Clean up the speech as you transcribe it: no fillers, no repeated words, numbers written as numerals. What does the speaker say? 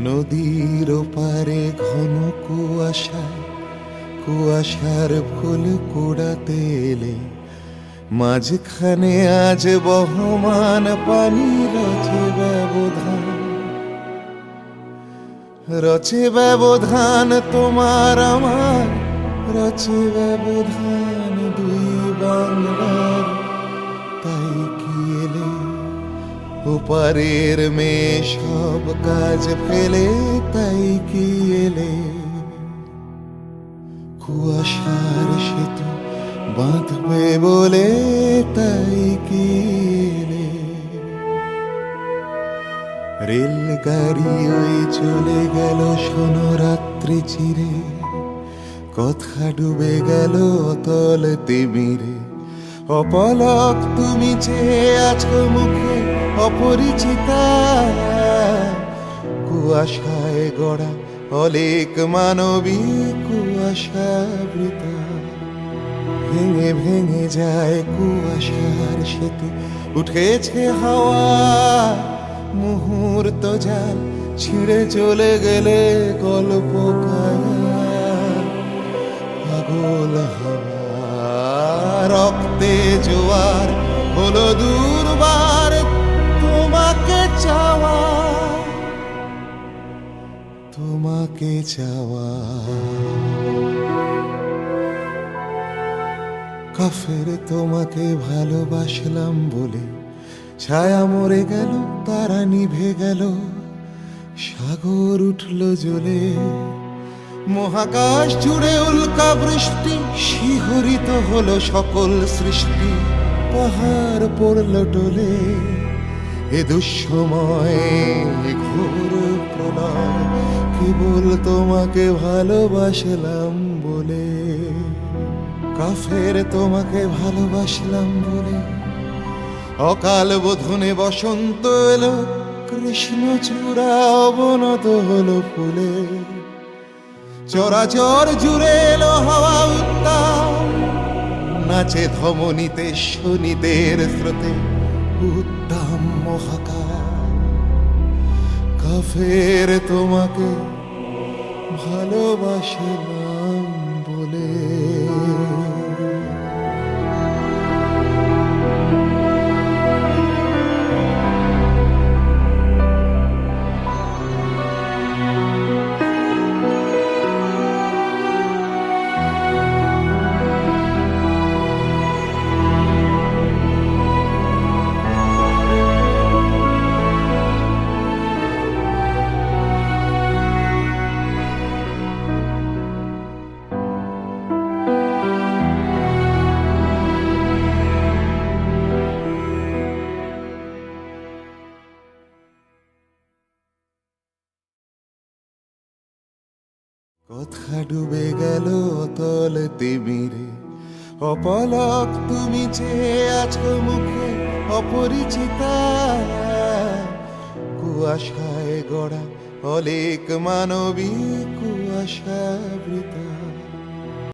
নদীর ওপারে ঘন কুয়াশায় কুয়াশার ফুল কুড়াতে এলে মাঝখানে আজ বহমান পানি রচে ব্যবধান তোমার আমার, রচে ব্যবধান দুই বাংলার। তাই কি এলে ওপারের মেয়ে সব কাজ ফেলে, তাই কি এলে কুয়াশার সেতু বাঁধবে বলে, তাই কি এলে রেলগাড়ি ওই চলে গেল শোনো রাত্রি চিরে, কথা ডুবে গেল অতল তিমিরে। অপলক তুমি চেয়ে আছো মুখে অপরিচিতা, কুয়াশায় গড়া অলেক মানবী কুয়াশাবৃতা। ভেঙে ভেঙে যায় কুয়াশার সেতু, উঠেছে হাওয়া মুহূর্ত জাল ছিঁড়ে চলে গেলে গল্প পাগল হাওয়া। রক্তে জোয়ার হলো দুর্বার তোমাকে চাওয়া, তোমাকে চাওয়া। কাফের তোমাকে ভালোবাসলাম বলে ছায়া মরে গেল, তারা নিভে গেল, সাগর উঠল জ্বলে। মহাকাশ জুড়ে উল্কা বৃষ্টি, শিহরিত হলো সকল সৃষ্টি, পাহাড় পড়ল টলে। এ দুঃসময় ঘোর প্রলয় কেবল তোমাকে ভালোবাসলাম বলে। কাফের তোমাকে ভালোবাসলাম বলে অকাল বোধনে বসন্ত এলো, কৃষ্ণচূড়া অবনত হলো ফুলে। চরাচর জুড়ে এলো হাওয়া উত্তাপ, নাচে ধমনীতে শনিদের স্রোতে উদ্দাম মহাকাশ। কাফের তোমাকে ভালোবাসলাম বলে। কথা ডুবে গেল অতল তিমিরে, অপলক তুমি চেয়ে আছো মুখে অপরিচিতা। কুয়াশায় গড়া অলেক মানবী কুয়াশাবৃতা।